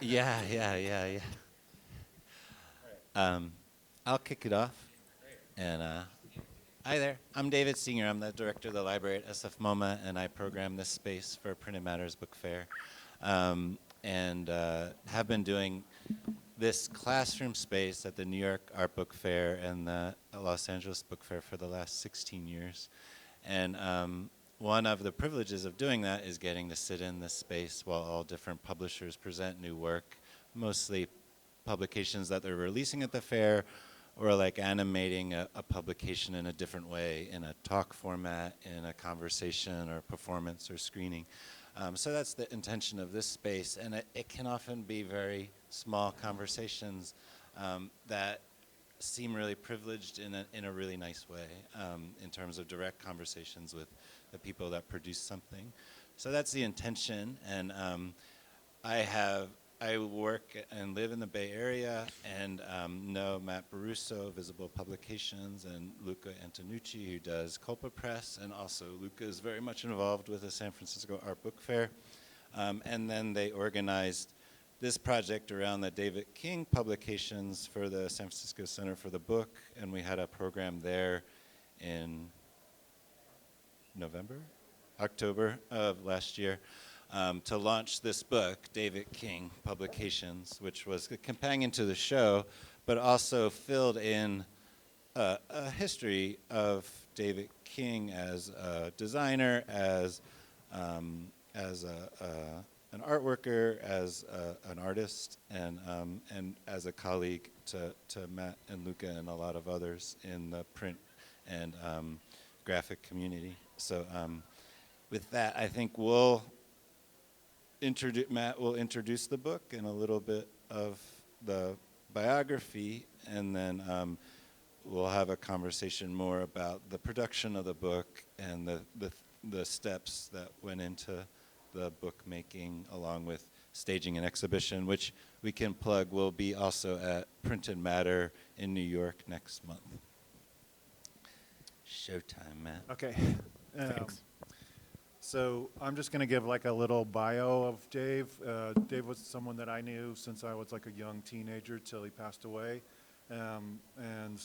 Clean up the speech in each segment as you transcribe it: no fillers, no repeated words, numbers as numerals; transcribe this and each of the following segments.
Yeah. Um, I'll kick it off. And hi there. I'm David Singer. I'm the director of the library at SF MoMA, and I program this space for Printed Matters Book Fair. And have been doing this classroom space at the New York Art Book Fair and the Los Angeles Book Fair for the last 16 years. And one of the privileges of doing that is getting to sit in this space while all different publishers present new work, mostly publications that they're releasing at the fair, or like animating a publication in a different way, in a talk format, in a conversation or performance or screening. So that's the intention of this space, and it can often be very small conversations that seem really privileged in a really nice way, in terms of direct conversations with the people that produce something. So that's the intention, and I work and live in the Bay Area, and know Matt Borruso, Visible Publications, and Luca Antonucci, who does Colpa Press, and also Luca is very much involved with the San Francisco Art Book Fair. And then they organized this project around the David King publications for the San Francisco Center for the Book, and we had a program there in October of last year, to launch this book, David King Publications, which was a companion to the show, but also filled in a history of David King as a designer, as an art worker, as an artist, and as a colleague to Matt and Luca and a lot of others in the print and graphic community. So with that, I think Matt will introduce the book and a little bit of the biography, and then we'll have a conversation more about the production of the book and the steps that went into the book making, along with staging an exhibition, which we can plug will be also at Printed Matter in New York next month. Showtime, Matt. Okay. Thanks. So I'm just going to give like a little bio of Dave. Dave was someone that I knew since I was like a young teenager till he passed away. And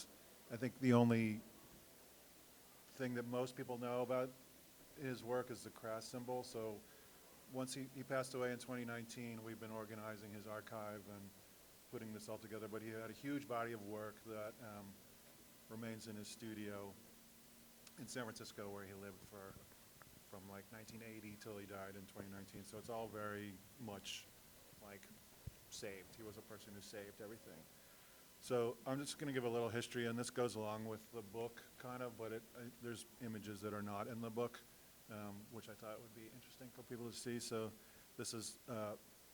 I think the only thing that most people know about his work is the Crass symbol. So once he passed away in 2019, we've been organizing his archive and putting this all together. But he had a huge body of work that remains in his studio in San Francisco, where he lived from like 1980 till he died in 2019. So it's all very much like saved. He was a person who saved everything. So I'm just going to give a little history, and this goes along with the book kind of, but there's images that are not in the book, which I thought would be interesting for people to see. So this is,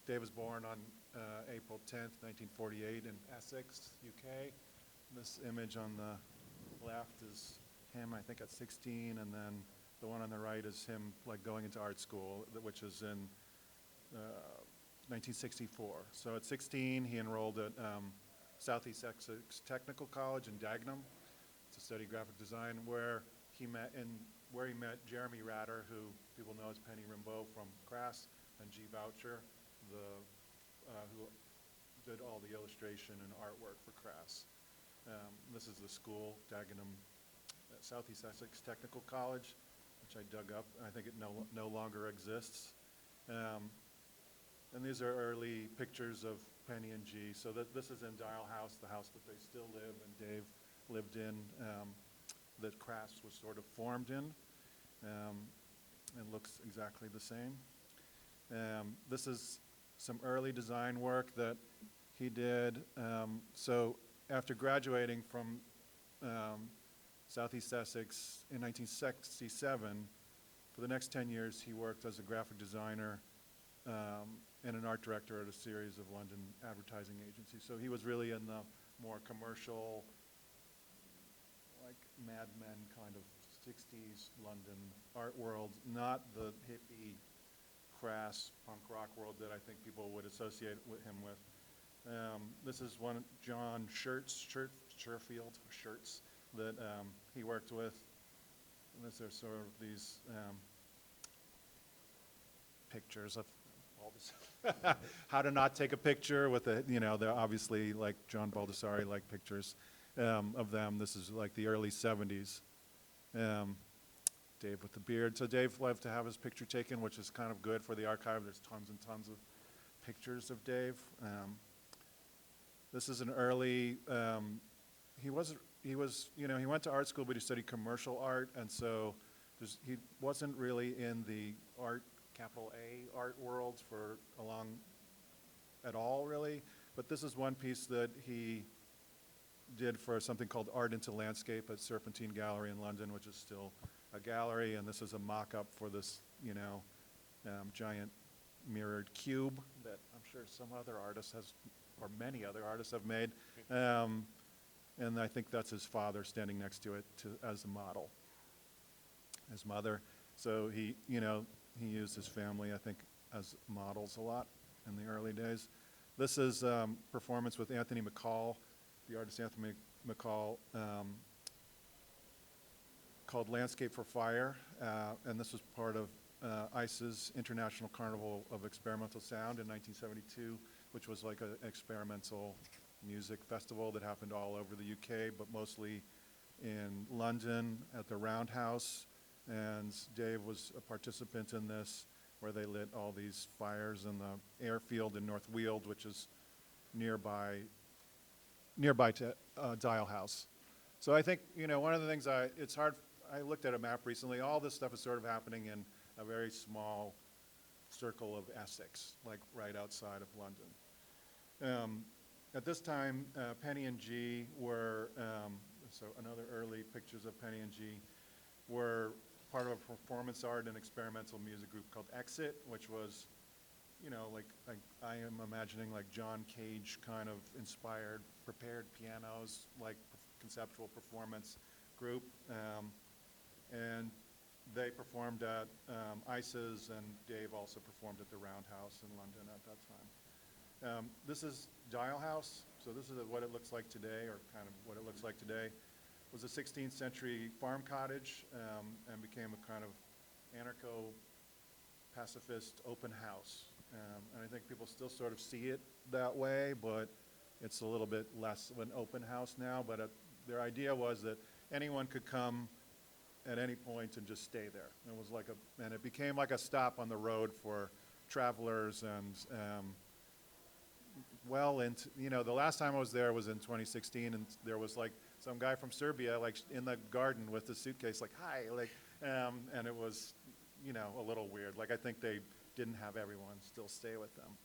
Dave was born on April 10th, 1948 in Essex, UK. This image on the left is him, I think, at 16, and then the one on the right is him like going into art school, which is in 1964. So at 16, he enrolled at Southeast Essex Technical College in Dagenham to study graphic design, where he met Jeremy Ratter, who people know as Penny Rimbaud from Crass, and G. Boucher, who did all the illustration and artwork for Crass. This is the school, Dagenham Southeast Essex Technical College, which I dug up. I think it no longer exists. And these are early pictures of Penny and G. So this is in Dial House, the house that they still live and Dave lived in, that Crass was sort of formed in. It looks exactly the same. This is some early design work that he did. So after graduating from Southeast Essex in 1967, for the next 10 years he worked as a graphic designer and an art director at a series of London advertising agencies. So he was really in the more commercial, like Mad Men kind of 60s London art world, not the hippie, crass punk rock world that I think people would associate him with. This is one John Sherfield shirts that he worked with. And these are sort of these pictures of Baldessari, how to not take a picture with the, they're obviously like John Baldessari like pictures of them. This is like the early 70s. Dave with the beard. So Dave loved to have his picture taken, which is kind of good for the archive. There's tons and tons of pictures of Dave. This is an early, he went to art school, but he studied commercial art, and so he wasn't really in the art, capital A, art world for at all, really. But this is one piece that he did for something called Art into Landscape at Serpentine Gallery in London, which is still a gallery, and this is a mock-up for this, giant mirrored cube that I'm sure some other artist has, or many other artists have made. And I think that's his father standing next to it as a model, his mother. So he used his family, I think, as models a lot in the early days. This is performance with Anthony McCall, the artist Anthony McCall, called Landscape for Fire, and this was part of ICE's International Carnival of Experimental Sound in 1972, which was like an experimental music festival that happened all over the UK, but mostly in London at the Roundhouse. And Dave was a participant in this, where they lit all these fires in the airfield in North Weald, which is nearby to Dial House. So I think, one of the things it's hard, I looked at a map recently, all this stuff is sort of happening in a very small circle of Essex, like right outside of London. At this time, Penny and G were, so another early pictures of Penny and G, were part of a performance art and experimental music group called Exit, which was, like I am imagining like John Cage kind of inspired, prepared pianos, like conceptual performance group. And they performed at ICE's, and Dave also performed at the Roundhouse in London at that time. This is Dial House, so this is what it looks like today, or kind of what it looks like today. It was a 16th century farm cottage and became a kind of anarcho-pacifist open house. And I think people still sort of see it that way, but it's a little bit less of an open house now. But their idea was that anyone could come at any point and just stay there. It was like and it became like a stop on the road for travelers and the last time I was there was in 2016, and there was like some guy from Serbia like in the garden with the suitcase, like, hi, like, and it was, a little weird. Like, I think they didn't have everyone still stay with them.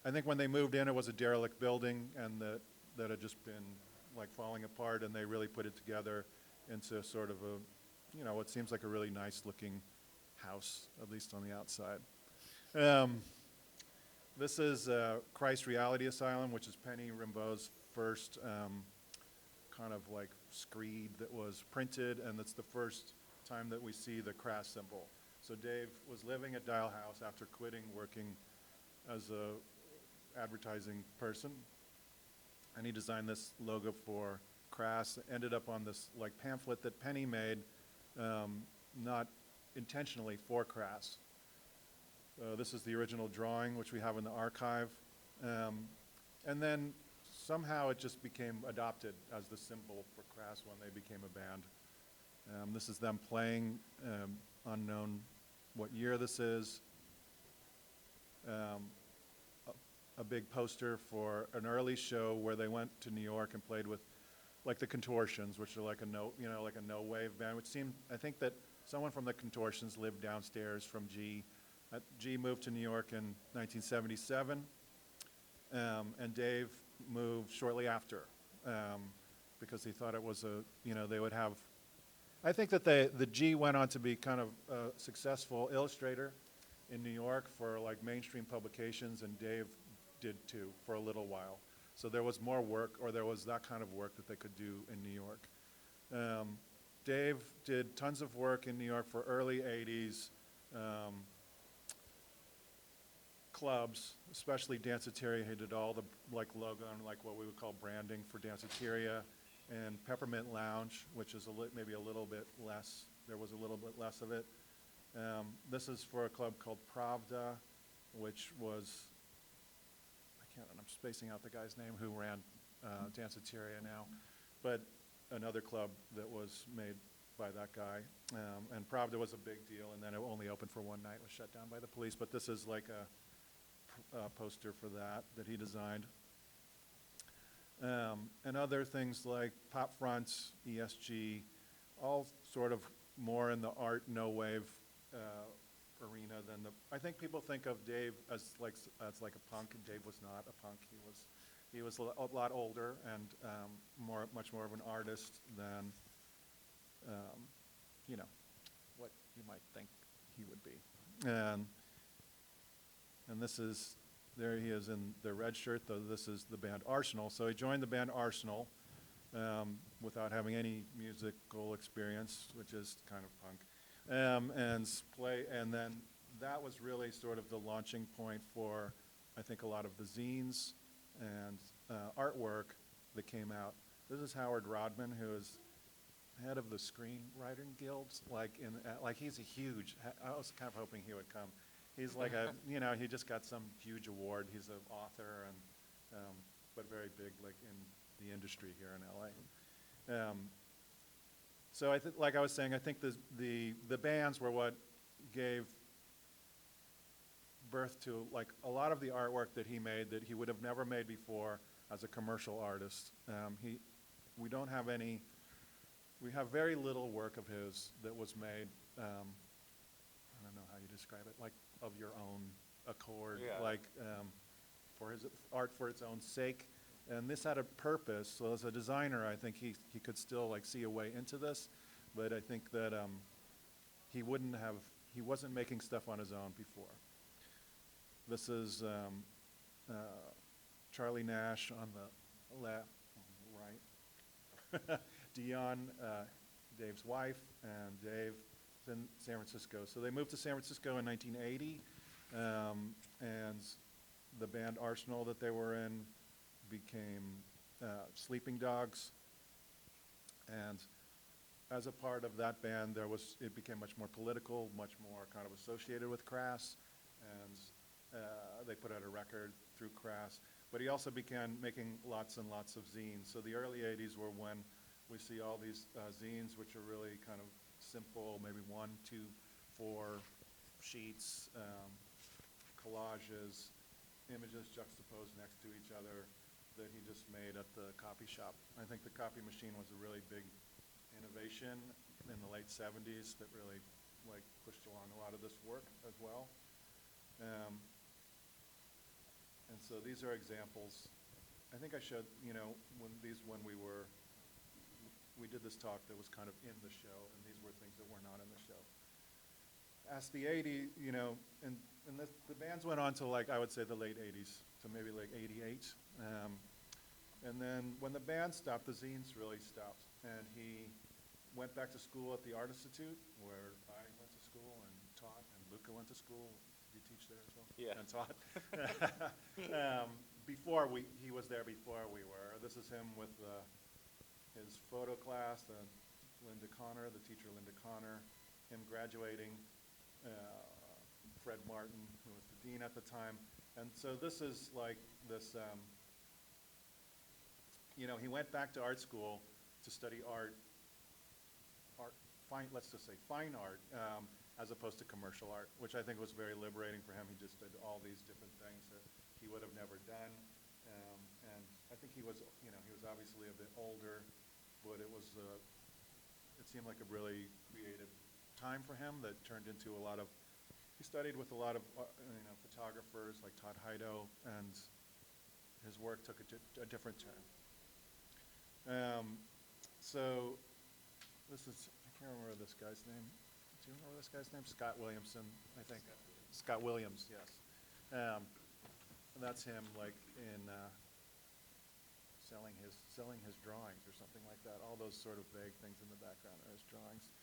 I think when they moved in, it was a derelict building, and that had just been like falling apart, and they really put it together into sort of a, what seems like a really nice looking house, at least on the outside. This is Christ Reality Asylum, which is Penny Rimbaud's first kind of like screed that was printed, and it's the first time that we see the Crass symbol. So Dave was living at Dial House after quitting working as a advertising person, and he designed this logo for Crass. It ended up on this like pamphlet that Penny made, not intentionally for Crass. This is the original drawing, which we have in the archive. And then somehow it just became adopted as the symbol for Crass when they became a band. This is them playing, unknown what year this is. A big poster for an early show where they went to New York and played with like the Contortions, which are like a no wave band, which seemed, I think that someone from the Contortions lived downstairs from G. G moved to New York in 1977, and Dave moved shortly after because he thought it was they would have, I think that the G went on to be kind of a successful illustrator in New York for like mainstream publications, and Dave did too for a little while. So there was more work, or there was that kind of work that they could do in New York. Dave did tons of work in New York for early 80s clubs, especially Danceteria. He did all the like logo and like what we would call branding for Danceteria, and Peppermint Lounge, which is maybe a little bit less. There was a little bit less of it. This is for a club called Pravda, which was, I'm spacing out the guy's name who ran Danceteria now, but another club that was made by that guy. And Pravda was a big deal, and then it only opened for one night, was shut down by the police. But this is like a poster for that he designed. And other things like Pop Fronts, ESG, all sort of more in the art, no wave arena than I think people think of Dave as like a punk, and Dave was not a punk. He was a lot older and much more of an artist than, what you might think he would be. And this is, there he is in the red shirt, though this is the band Arsenal. So he joined the band Arsenal without having any musical experience, which is kind of punk, and then that was really sort of the launching point for, I think, a lot of the zines and artwork that came out. This is Howard Rodman, who is head of the Screenwriting Guilds. Like he's a huge. I was kind of hoping he would come. He's like he just got some huge award. He's an author and but very big like in the industry here in LA. So like I was saying, I think the bands were what gave birth to like a lot of the artwork that he made that he would have never made before as a commercial artist. We don't have any. We have very little work of his that was made. I don't know how you describe it, like of your own accord, like for his art for its own sake. And this had a purpose. So as a designer, I think he could still like see a way into this, but I think that he wasn't making stuff on his own before. This is Charlie Nash on the left, right. Dion, Dave's wife, and Dave in San Francisco. So they moved to San Francisco in 1980, and the band Arsenal that they were in became Sleeping Dogs. And as a part of that band, it became much more political, much more kind of associated with Crass, and they put out a record through Crass. But he also began making lots and lots of zines. So the early 80s were when we see all these zines, which are really kind of simple, maybe 1, 2, 4 sheets, collages, images juxtaposed next to each other that he just made at the copy shop. I think the copy machine was a really big innovation in the late 70s that really like pushed along a lot of this work as well. And so these are examples. I think I showed, when we did this talk that was kind of in the show, and these were things that were not in the show. As the 80s, and the bands went on to like, I would say the late 80s, to maybe like 88. And then when the band stopped, the zines really stopped. And he went back to school at the Art Institute, where I went to school and taught, and Luca went to school. Did you teach there as well? Yeah. And taught. He was there before we were. This is him with his photo class, Linda Connor, the teacher Linda Connor, him graduating, Fred Martin, who was the dean at the time. And so this is like this, he went back to art school to study let's just say fine art, as opposed to commercial art, which I think was very liberating for him. He just did all these different things that he would have never done. And I think he was obviously a bit older, but it seemed like a really creative time for him that turned into he studied with a lot of photographers like Todd Heido, and his work took a different turn. So this is, I can't remember this guy's name. Do you remember this guy's name? Scott Williamson, I think. Scott Williams, yes. And that's him like in selling his drawings or something like that. All those sort of vague things in the background are his drawings.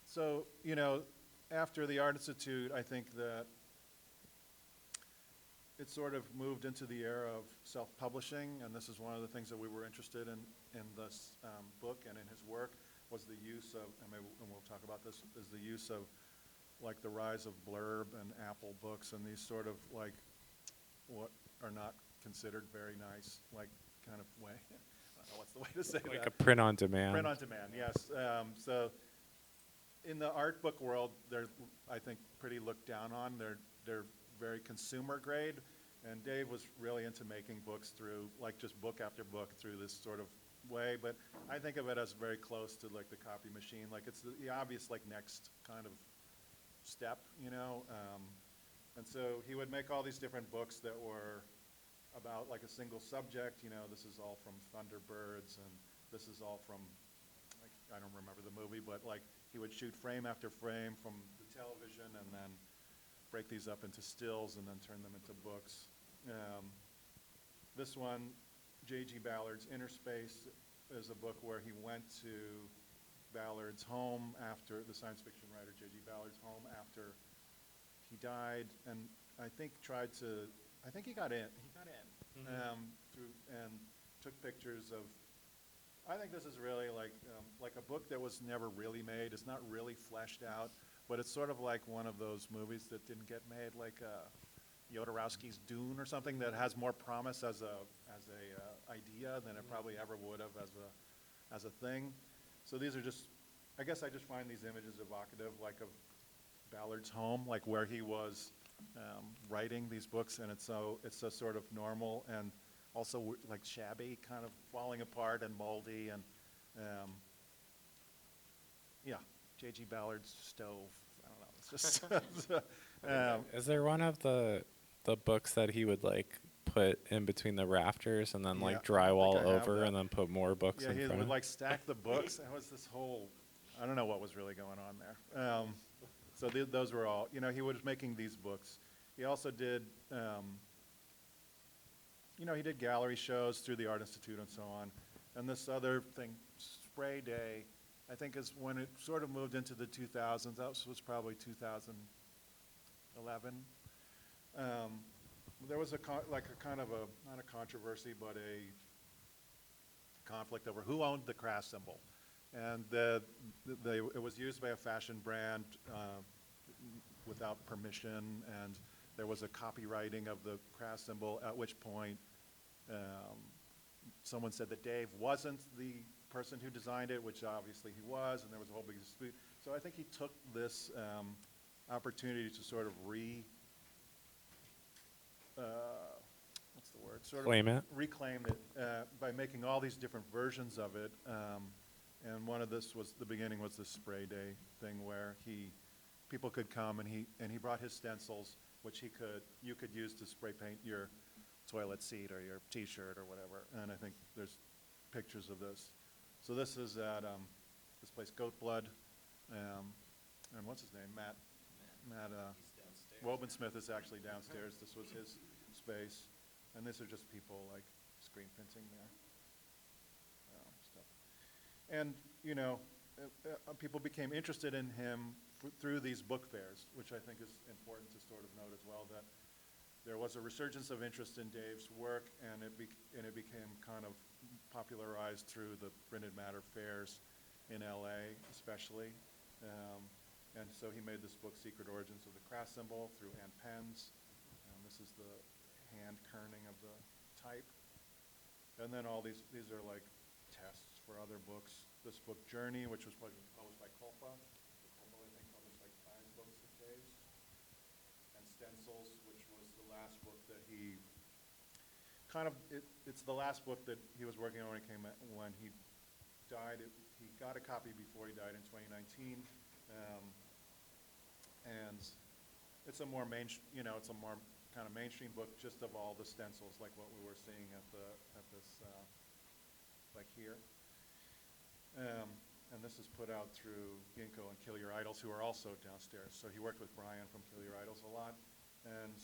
So, after the Art Institute, I think that it sort of moved into the era of self-publishing, and this is one of the things that we were interested in this book and in his work. was the use of, and we'll talk about this, is the use of like the rise of Blurb and Apple Books and these sort of like what are not considered very nice, like kind of way. I don't know what's the way to say that. Like a print on demand. Print on demand, yes. So in the art book world, they're, I think, pretty looked down on. They're very consumer grade, and Dave was really into making books through, like just book after book through this sort of way, but I think of it as very close to like the copy machine. Like it's the obvious like next kind of step, you know? And so he would make all these different books that were about like a single subject, you know, this is all from Thunderbirds, and this is all from, like, I don't remember the movie, but like he would shoot frame after frame from the television and then break these up into stills and then turn them into books. This one, J.G. Ballard's Inner Space, is a book where he went to Ballard's home after, the science fiction writer J.G. Ballard's home after he died, and I think he got in, through, and took pictures of, I think this is really like a book that was never really made. It's not really fleshed out, but it's sort of like one of those movies that didn't get made, like Jodorowsky's Dune or something, that has more promise as a idea than it probably ever would have as a thing. So these are just, I guess I just find these images evocative, like of Ballard's home, like where he was writing these books, and it's so sort of normal and also like shabby, kind of falling apart and moldy, and yeah, J.G. Ballard's stove. I don't know. It's just Is there one of the books that he would like put in between the rafters and then like Yeah, I drywall think I have over that. and then put more books yeah, in he front? would like stack the books. That was this whole, I don't know what was really going on there. So those were all, you know, he was making these books. He also did, he did gallery shows through the Art Institute and so on. And this other thing, Spray Day, I think is when it sort of moved into the 2000s. That was probably 2011. There was kind of not a controversy, but a conflict over who owned the Crass symbol. And it was used by a fashion brand without permission, and there was a copywriting of the Crass symbol, at which point someone said that Dave wasn't the person who designed it, which obviously he was, and there was a whole big dispute. So I think he took this opportunity to sort of Claim it? Reclaim it by making all these different versions of it. And one of this was, the beginning was this Spray Day thing where people could come, and he brought his stencils, which you could use to spray paint your toilet seat or your T-shirt or whatever. And I think there's pictures of this. So this is at this place, Goat Blood, and what's his name? Matt Wobensmith is actually downstairs. This was his space, and these are just people like screen printing there. Stuff. And people became interested in him through these book fairs, which I think is important to sort of note as well, that there was a resurgence of interest in Dave's work, and it became kind of popularized through the printed matter fairs in LA especially. And so he made this book, Secret Origins of the Crass Symbol, through Ann Penn's. This is the hand kerning of the type. And then all these are like tests for other books. This book, Journey, which was published by Colpa. Colpa, I think, published like 5 books of Dave's. And Stencils, which was the last book that he it's the last book that he was working on when he died. He got a copy before he died in 2019. And it's a more it's a more kind of mainstream book, just of all the stencils, like what we were seeing at this, like here. And this is put out through Ginkgo and Kill Your Idols, who are also downstairs. So he worked with Brian from Kill Your Idols a lot, and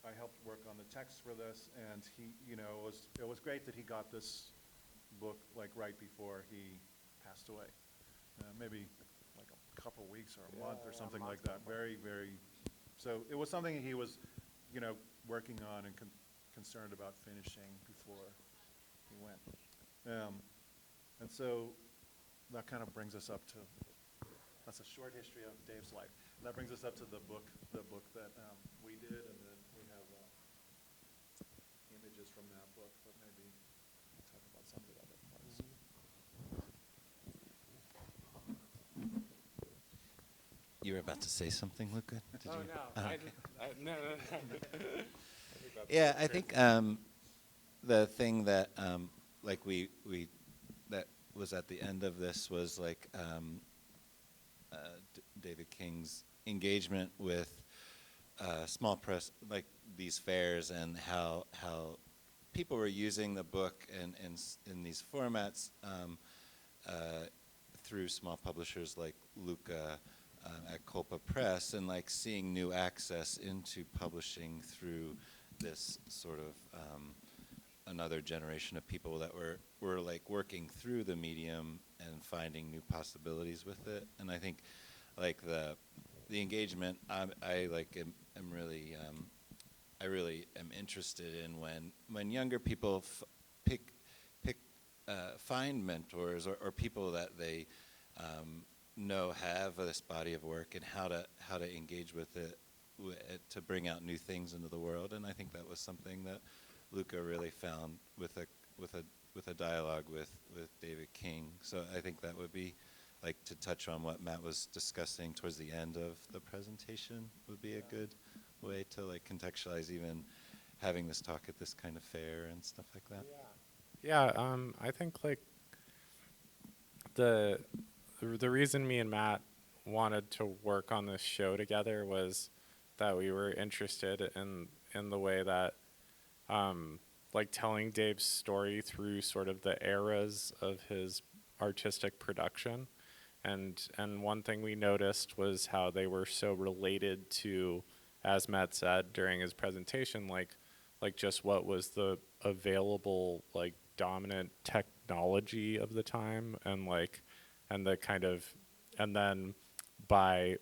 I helped work on the text for this. And it was great that he got this book like right before he passed away, maybe like a couple weeks or a month or something like that. Very, very. So it was something he was, working on and concerned about finishing before he went. And so that kind of brings us up to, that's a short history of Dave's life. And that brings us up to the book that we did, and then we have images from that book, but maybe talk about some of the other parts. You were about to say something, Luca? Did you? no. Okay. No. Yeah, I think the thing that like we that was at the end of this was like David King's engagement with small press, like these fairs, and how people were using the book in these formats through small publishers like Luca at Colpa Press, and like seeing new access into publishing through this sort of another generation of people that were like working through the medium and finding new possibilities with it. And I think like the engagement I like am really I really am interested in when younger people find mentors or people that they know have this body of work, and how to engage with it to bring out new things into the world. And I think that was something that Luca really found with a dialogue with David King. So I think that would be like to touch on what Matt was discussing towards the end of the presentation would be a good way to like contextualize even having this talk at this kind of fair and stuff like that. Yeah, I think like the reason me and Matt wanted to work on this show together was that we were interested in the way that like telling Dave's story through sort of the eras of his artistic production. And one thing we noticed was how they were so related to, as Matt said during his presentation, like just what was the available like dominant technology of the time, and the kind of, and then by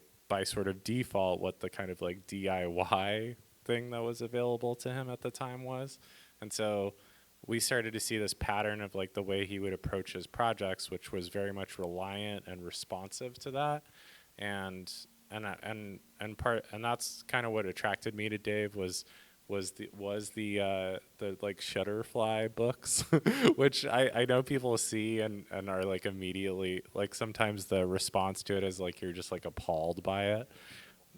sort of default what the kind of like DIY thing that was available to him at the time was. And so we started to see this pattern of like the way he would approach his projects, which was very much reliant and responsive to that. And that's kind of what attracted me to Dave was the like Shutterfly books, which I know people see and are like immediately like, sometimes the response to it is like you're just like appalled by it.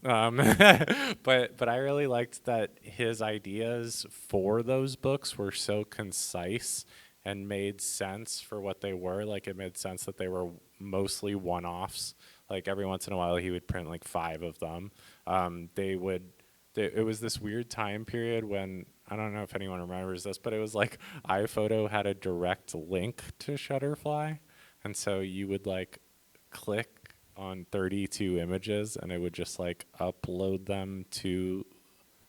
But I really liked that his ideas for those books were so concise and made sense for what they were. Like it made sense that they were mostly one-offs. Like every once in a while he would print like 5 of them. It was this weird time period when, I don't know if anyone remembers this, but it was like iPhoto had a direct link to Shutterfly. And so you would like click on 32 images and it would just like upload them to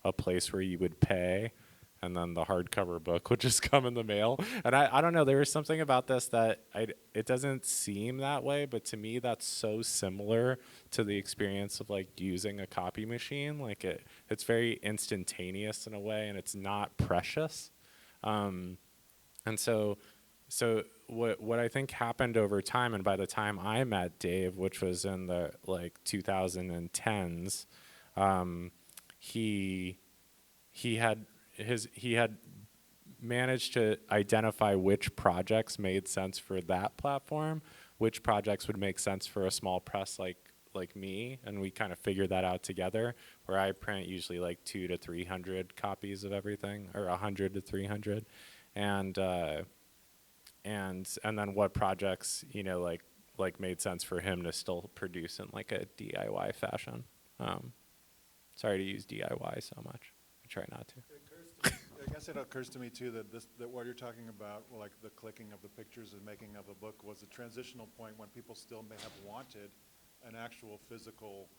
a place where you would pay, and then the hardcover book would just come in the mail. And I don't know, there was something about this that it doesn't seem that way, but to me that's so similar to the experience of like using a copy machine. Like it's very instantaneous in a way, and it's not precious. And so what I think happened over time, and by the time I met Dave, which was in the like 2010s, he had managed to identify which projects made sense for that platform, which projects would make sense for a small press like me, and we kind of figured that out together, where I print usually like 200 to 300 copies of everything, or 100 to 300, and then what projects, you know, like made sense for him to still produce in like a DIY fashion. Sorry to use DIY so much. I try not to. I guess it occurs to me too that what you're talking about, like the clicking of the pictures and making of a book, was a transitional point when people still may have wanted an actual physical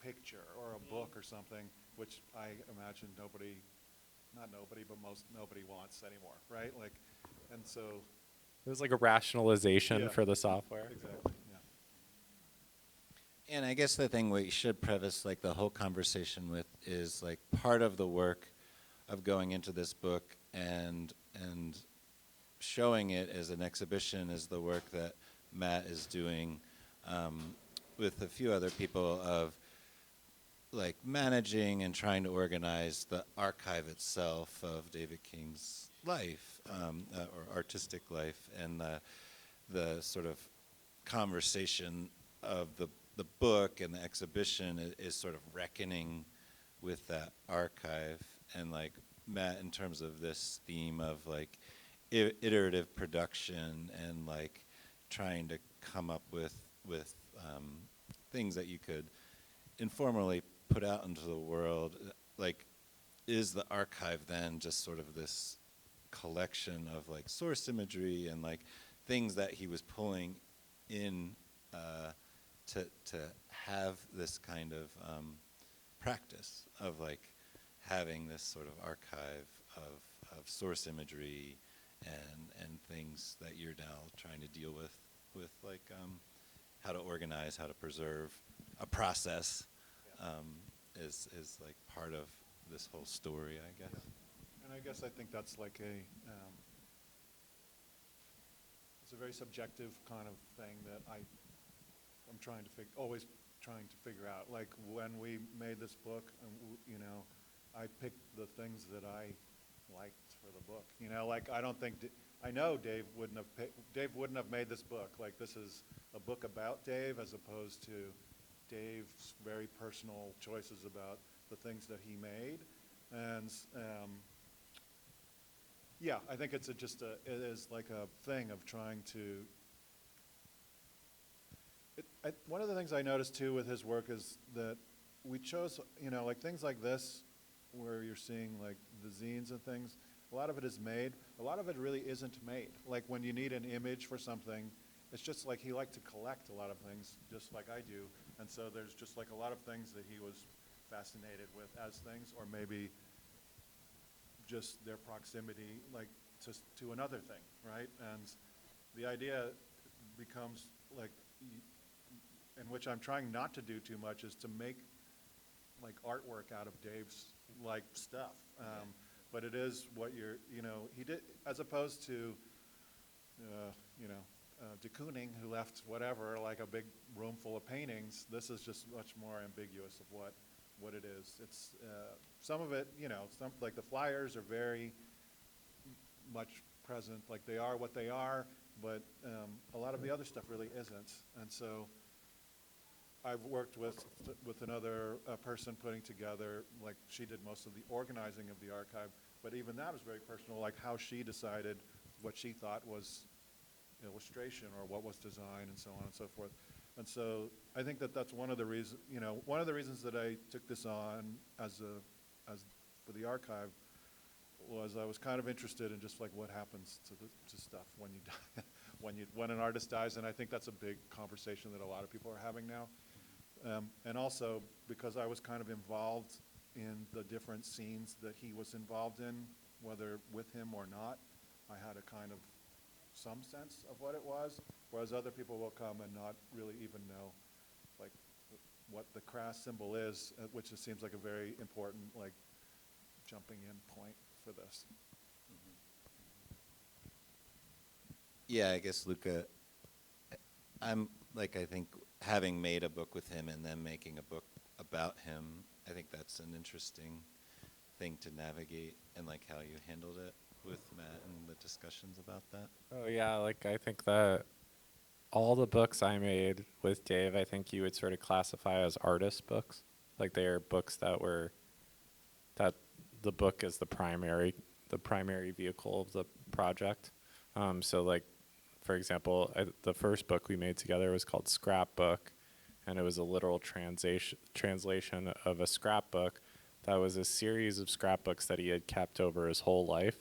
picture or a book or something, which I imagine nobody wants anymore, right? Like, and so It was like a rationalization for the software. exactly, yeah. And I guess the thing we should preface like the whole conversation with is like part of the work of going into this book and showing it as an exhibition is the work that Matt is doing with a few other people of like managing and trying to organize the archive itself of David King's life or artistic life, and the sort of conversation of the book and the exhibition is sort of reckoning with that archive. And like Matt, in terms of this theme of like iterative production and like trying to come up with things that you could informally put out into the world, like is the archive then just sort of this collection of like source imagery and like things that he was pulling in to have this kind of practice of like having this sort of archive of source imagery and things that you're now trying to deal with like how to organize, how to preserve a process is like part of this whole story, I guess. Yeah. And I guess I think that's like it's a very subjective kind of thing that I'm trying to always trying to figure out. Like when we made this book, you know, I picked the things that I liked for the book. You know, like I don't think I know Dave wouldn't have made this book. Like this is a book about Dave as opposed to Dave's very personal choices about the things that he made. And yeah, I think it is like a thing of trying to. One of the things I noticed too with his work is that we chose, you know, like things like this, where you're seeing like the zines and things. A lot of it is made. A lot of it really isn't made. Like when you need an image for something, it's just like he liked to collect a lot of things, just like I do. And so there's just like a lot of things that he was fascinated with as things, or maybe just their proximity, like to another thing, right? And the idea becomes like, and which I'm trying not to do too much, is to make like artwork out of Dave's like stuff. But it is what you know, he did, as opposed to, you know, de Kooning, who left whatever, like a big room full of paintings. This is just much more ambiguous of what it is. It's some of it, you know, like the flyers are very much present, like they are what they are, but a lot of the other stuff really isn't. And so I've worked with another person putting together, like she did most of the organizing of the archive, but even that was very personal, like how she decided what she thought was illustration or what was design and so on and so forth. And so I think that that's one of the reasons, you know, one of the reasons that I took this on as for the archive was I was kind of interested in just like what happens to stuff when you die, when an artist dies, and I think that's a big conversation that a lot of people are having now. And also because I was kind of involved in the different scenes that he was involved in, whether with him or not, I had a kind of some sense of what it was, whereas other people will come and not really even know like what the Crass symbol is, which just seems like a very important like jumping in point for this. Yeah, I guess Luca, I'm like, I think having made a book with him and then making a book about him, I think that's an interesting thing to navigate, and like how you handled it with Matt and the discussions about that. Oh yeah, like I think that all the books I made with Dave, I think you would sort of classify as artist books. Like they are books that the book is the primary vehicle of the project. So like, for example, the first book we made together was called Scrapbook, and it was a literal translation of a scrapbook that was a series of scrapbooks that he had kept over his whole life.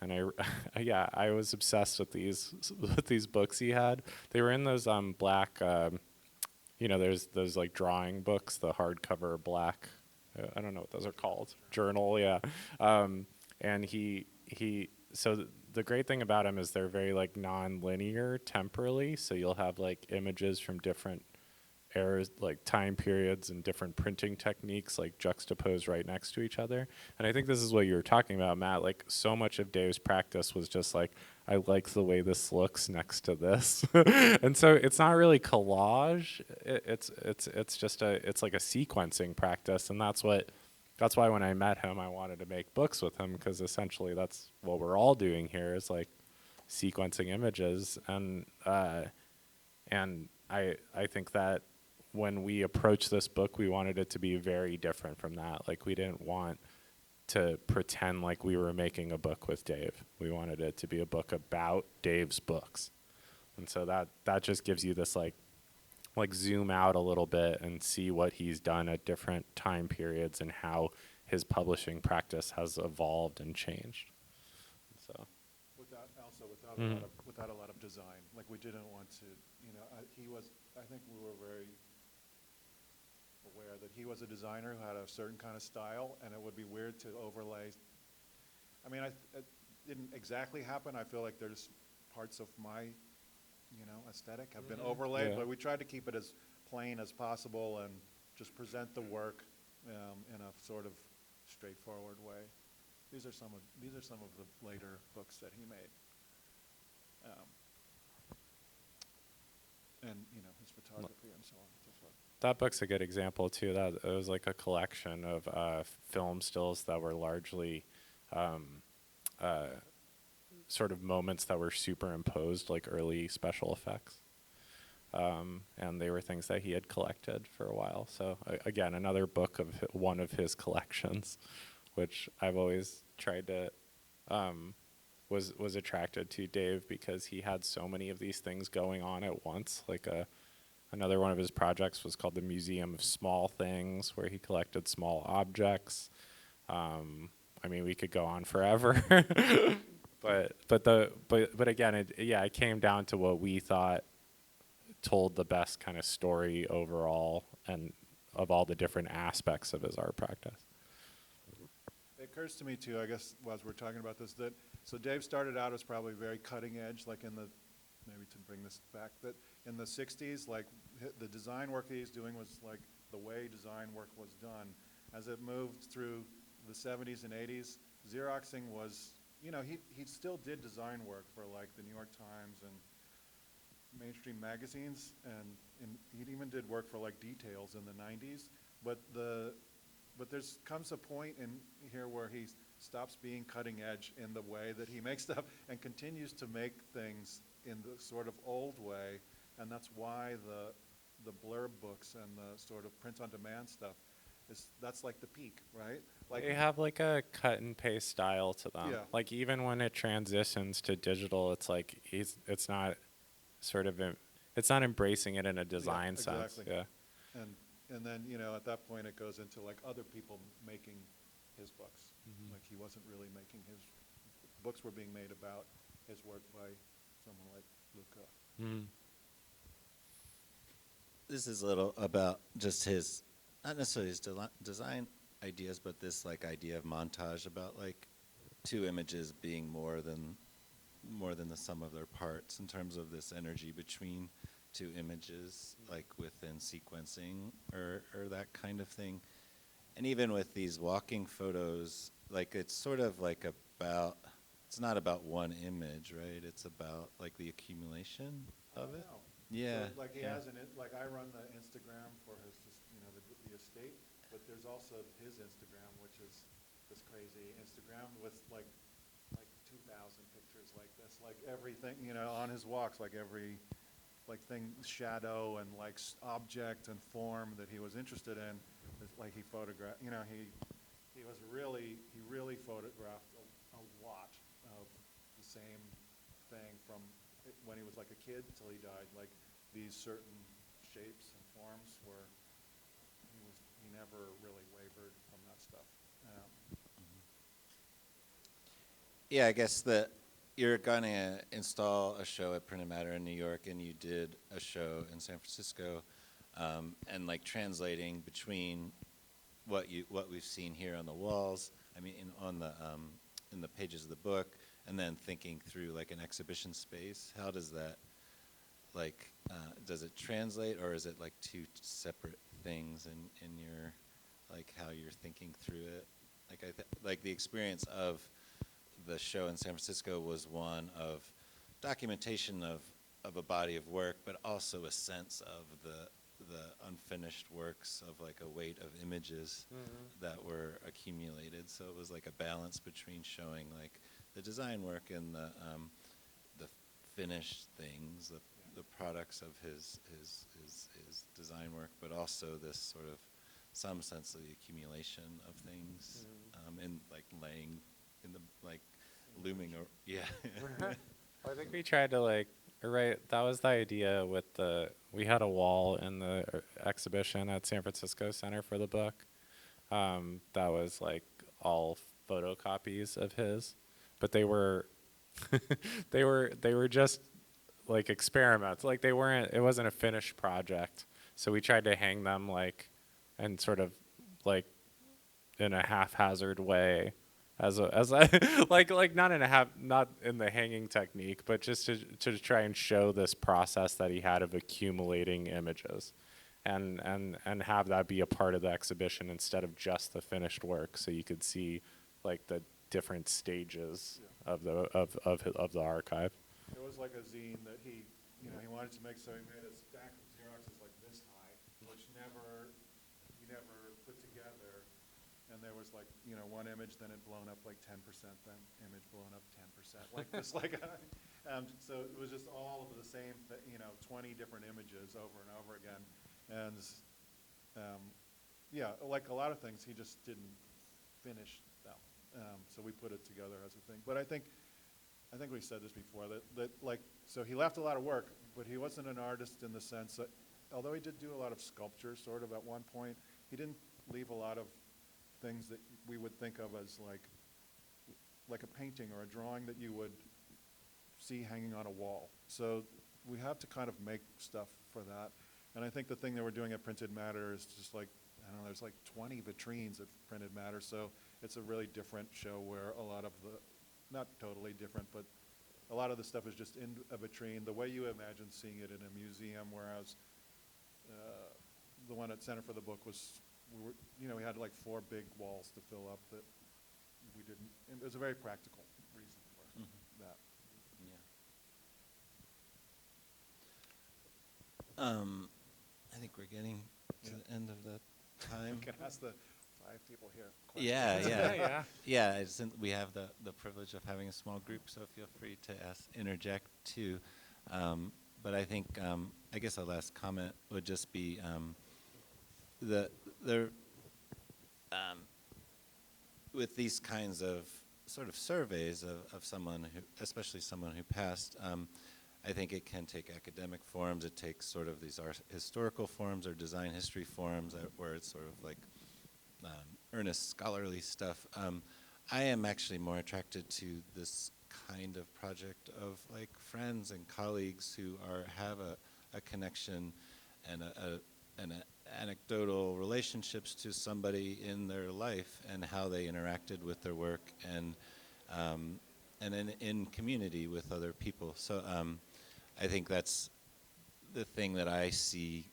And I was obsessed with these books he had. They were in those black, you know, there's those like drawing books, the hardcover black, I don't know what those are called, journal, yeah. And so the great thing about him is they're very like non-linear temporally. So you'll have like images from different eras, like time periods and different printing techniques, like juxtaposed right next to each other. And I think this is what you were talking about, Matt. Like, so much of Dave's practice was just like, I like the way this looks next to this. And so it's not really collage. It's just it's like a sequencing practice. And that's why when I met him, I wanted to make books with him, because essentially that's what we're all doing here, is like sequencing images. And I think that when we approached this book, we wanted it to be very different from that. Like, we didn't want to pretend like we were making a book with Dave. We wanted it to be a book about Dave's books. And so that just gives you this like zoom out a little bit and see what he's done at different time periods and how his publishing practice has evolved and changed. So Without a lot of design. Like, we didn't want to, I think we were very aware that he was a designer who had a certain kind of style, and it would be weird to overlay. I mean, it didn't exactly happen. I feel like there's parts of my, aesthetic have been overlaid, Yeah. but we tried to keep it as plain as possible and just present the work in a sort of straightforward way. These are some of the later books that he made. And, his photography and so on and so forth. that book's a good example too. That it was like a collection of film stills that were largely sort of moments that were superimposed, like early special effects. And they were things that he had collected for a while. So again, another book of one of his collections, which I've always tried to, was attracted to Dave because he had so many of these things going on at once. Like another one of his projects was called the Museum of Small Things, where he collected small objects. I mean, we could go on forever. But again, it came down to what we thought told the best kind of story overall and of all the different aspects of his art practice. It occurs to me too, I guess, as we're talking about this, that so Dave started out as probably very cutting edge, like maybe to bring this back, that in the 60s, like the design work that he's doing was like the way design work was done. As it moved through the 70s and 80s, Xeroxing was, he still did design work for like the New York Times and mainstream magazines, and he even did work for like Details in the 90s. But there's comes a point in here where he stops being cutting edge in the way that he makes stuff and continues to make things in the sort of old way, and that's why the blurb books and the sort of print-on-demand stuff that's like the peak, right? Like They have like a cut and paste style to them. Yeah. Like even when it transitions to digital, it's like it's not it's not embracing it in a design sense. exactly. Yeah. And then, at that point it goes into like other people making his books. Mm-hmm. Like he wasn't really making books were being made about his work by someone like Luca. Mm. This is a little about just his, not necessarily his design ideas, but this like idea of montage about like two images being more than the sum of their parts in terms of this energy between two images, like within sequencing or that kind of thing. And even with these walking photos, like it's sort of like it's not about one image, right? It's about like the accumulation of it. Wow. Yeah. So, like he yeah. has like I run the Instagram for his, the estate, but there's also his Instagram, which is this crazy Instagram with like 2,000 pictures like this, like everything, on his walks, like every thing, shadow and like object and form that he was interested in, like he photographed, he really photographed a lot of the same thing from when he was like a kid till he died. Like these certain shapes and forms were, he never really wavered from that stuff. Yeah, I guess that you're going to install a show at Print Matter in New York, and you did a show in San Francisco, and like translating between what we've seen here on the walls, I mean, in the pages of the book, and then thinking through like an exhibition space. How does that like, does it translate, or is it like two separate things in your, like, how you're thinking through it? Like, like the experience of the show in San Francisco was one of documentation of a body of work, but also a sense of the unfinished works of like a weight of images that were accumulated. So it was like a balance between showing like the design work and the finished things, the products of his design work, but also this sort of some sense of the accumulation of things, and like laying in the, like, looming, or I think we tried to like, right, that was the idea with we had a wall in the exhibition at San Francisco Center for the book, that was like all photocopies of his, but they were, they were just like experiments. Like it wasn't a finished project. So we tried to hang them like, and sort of like in a haphazard way, as like not in the hanging technique, but just to try and show this process that he had of accumulating images, and have that be a part of the exhibition instead of just the finished work, so you could see like the different stages of the archive. It was like a zine that he wanted to make, so he made a stack of Xeroxes like this high, which he never put together. And there was like, one image, then it blown up like 10%, then image blown up 10%, like this, so it was just all of the same, 20 different images over and over again. And, yeah, like a lot of things, he just didn't finish them. So we put it together as a thing. But I think we said this before, that like, so he left a lot of work, but he wasn't an artist in the sense that, although he did do a lot of sculpture sort of at one point, he didn't leave a lot of things that we would think of as like a painting or a drawing that you would see hanging on a wall. So we have to kind of make stuff for that. And I think the thing that we're doing at Printed Matter is just like, I don't know, there's like 20 vitrines at Printed Matter, so it's a really different show where a lot of not totally different, but a lot of the stuff is just in a vitrine, the way you imagine seeing it in a museum, whereas the one at Center for the Book was, we had like 4 big walls to fill up that we didn't, and there's a very practical reason for that. Yeah. I think we're getting to the end of the time. You can ask the 5 people here Yeah, questions. yeah. We have the privilege of having a small group, so feel free to interject too. But I think, I guess a last comment would just be with these kinds of sort of surveys of someone who, especially someone who passed, I think it can take academic forms. It takes sort of these historical forms or design history forms where it's sort of like earnest scholarly stuff. I am actually more attracted to this kind of project of like friends and colleagues who have a connection and an anecdotal relationships to somebody in their life and how they interacted with their work, and in community with other people. So I think that's the thing that I see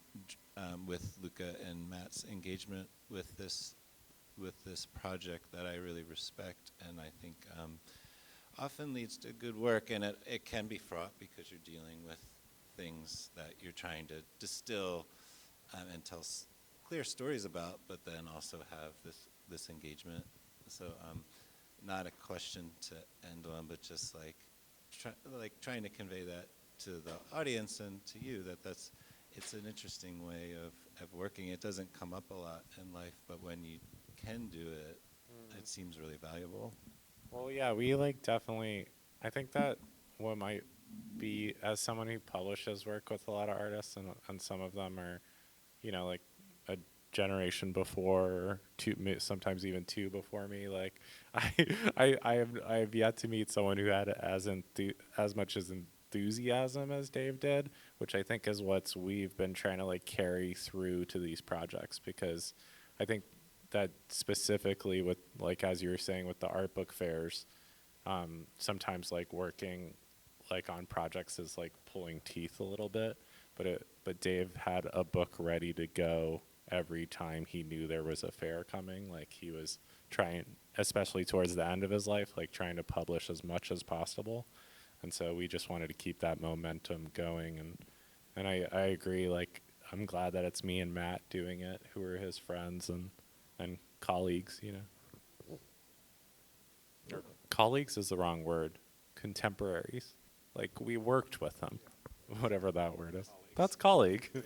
with Luca and Matt's engagement with this project that I really respect, and I think often leads to good work. And it can be fraught because you're dealing with things that you're trying to distill and tell clear stories about, but then also have this engagement. So not a question to end on, but just like trying to convey that to the audience and to you, it's an interesting way of working. It doesn't come up a lot in life, but when you can do it, it seems really valuable. Well, yeah, we like definitely, I think that what might be, as someone who publishes work with a lot of artists, and some of them are, like a generation before, or sometimes even 2 before me. Like, I have yet to meet someone who had as much as enthusiasm as Dave did, which I think is what we've been trying to like carry through to these projects, because I think that specifically with, like, as you were saying, with the art book fairs, sometimes like working like on projects is like pulling teeth a little bit, but Dave had a book ready to go every time he knew there was a fair coming. Like he was trying, especially towards the end of his life, like trying to publish as much as possible. And so we just wanted to keep that momentum going. And I agree, like, I'm glad that it's me and Matt doing it, who are his friends and colleagues, you know. Or colleagues is the wrong word. Contemporaries. Like, we worked with them, whatever that word is. That's colleague. Yeah.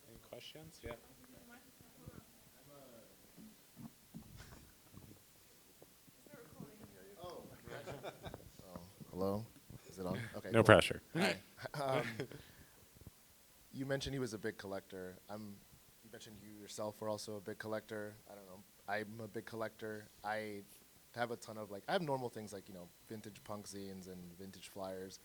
Any questions? Yeah. Hello? Is it on? Okay. No cool. pressure. Hi. You mentioned he was a big collector. You mentioned you yourself were also a big collector. I don't know. I'm a big collector. I have a ton of I have normal things like, vintage punk zines and vintage flyers.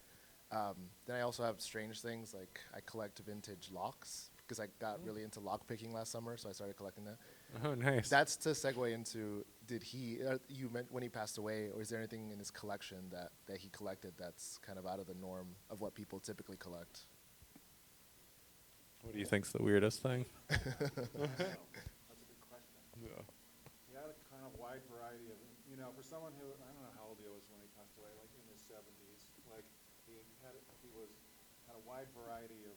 Then I also have strange things like I collect vintage locks because I got really into lock picking last summer, so I started collecting that. Oh, nice. That's to segue into, did he, you meant when he passed away, or is there anything in his collection that he collected that's kind of out of the norm of what people typically collect? What do you think's the weirdest thing? That's a good question. Yeah. He had a kind of wide variety of, for someone who, I don't know how old he was when he passed away, like in his 70s, he had a wide variety of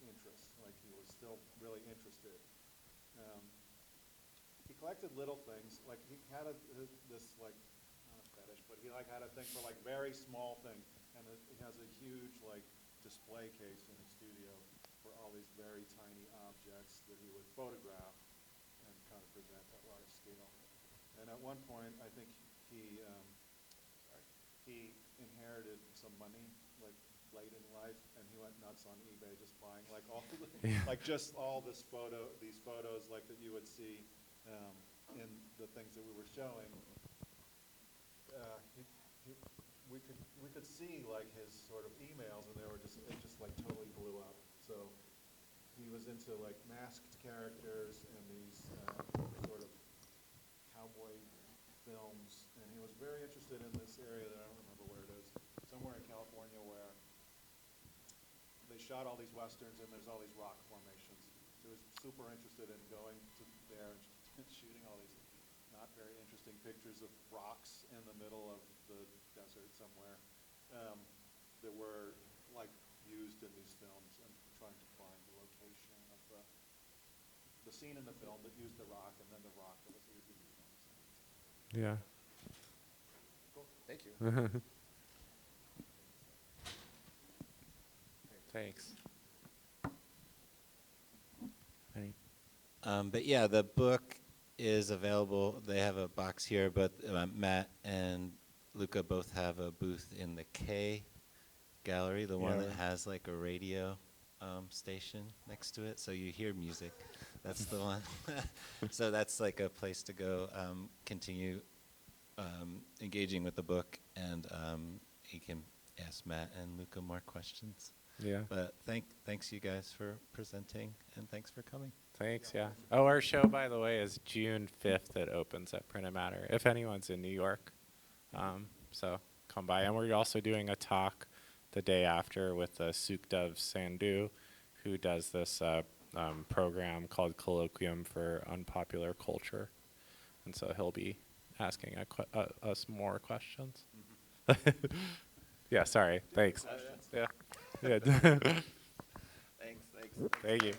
interests, like he was still really interested. He collected little things, like he had this not a fetish, but he had a thing for very small things, and he has a huge display case in his studio for all these very tiny objects that he would photograph and kind of present at large scale. And at one point, I think he inherited some money late in life, and he went nuts on eBay just buying just all these photos that you would see in the things that we were showing. We could see his sort of emails, and it just totally blew up. So he was into masked characters and these sort of cowboy films, and he was very interested in this area that I don't remember where it is, somewhere in California where they shot all these westerns and there's all these rock formations. He was super interested in going to there and shooting all these not very interesting pictures of rocks in the middle of the desert somewhere that were used in these films, and trying to find the location of the scene in the film that used the rock, and then the rock that was used in the film. Yeah. Cool. Thank you. Thanks. But yeah, the book is available. They have a box here, but Matt and Luca both have a booth in the K gallery, the one that has a radio station next to it, so you hear music. That's the one. So that's a place to go, continue engaging with the book, and you can ask Matt and Luca more questions. Yeah. But thanks you guys for presenting, and thanks for coming. Thanks, yeah. Oh, our show, by the way, is June 5th. It opens at Print and Matter, if anyone's in New York. So come by. And we're also doing a talk the day after with Sukdev Sandhu, who does this program called Colloquium for Unpopular Culture. And so he'll be asking us more questions. Yeah, sorry. Thanks. Yeah. Yeah. Thanks. Thank you.